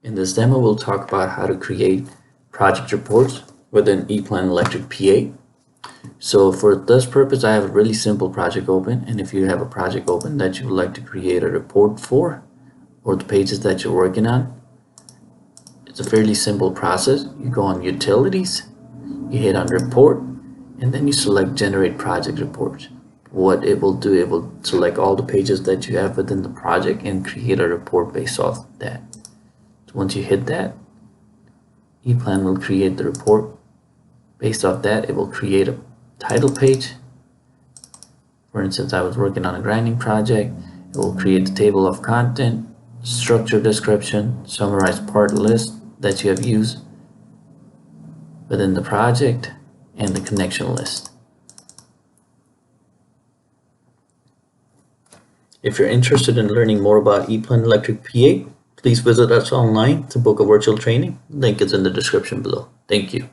In this demo, we'll talk about how to create project reports within EPLAN Electric PA. So for this purpose, I have a really simple project open, and if you have a project open that you would like to create a report for, or the pages that you're working on, it's a fairly simple process. You go on Utilities, you hit on Report, and then you select Generate Project Report. What it will do, it will select all the pages that you have within the project and create a report based off that. Once you hit that, EPLAN will create the report. Based off that, it will create a title page. For instance, I was working on a grinding project. It will create the table of content, structure description, summarize part list that you have used within the project, and the connection list. If you're interested in learning more about EPLAN Electric PA, please visit us online to book a virtual training. Link is in the description below. Thank you.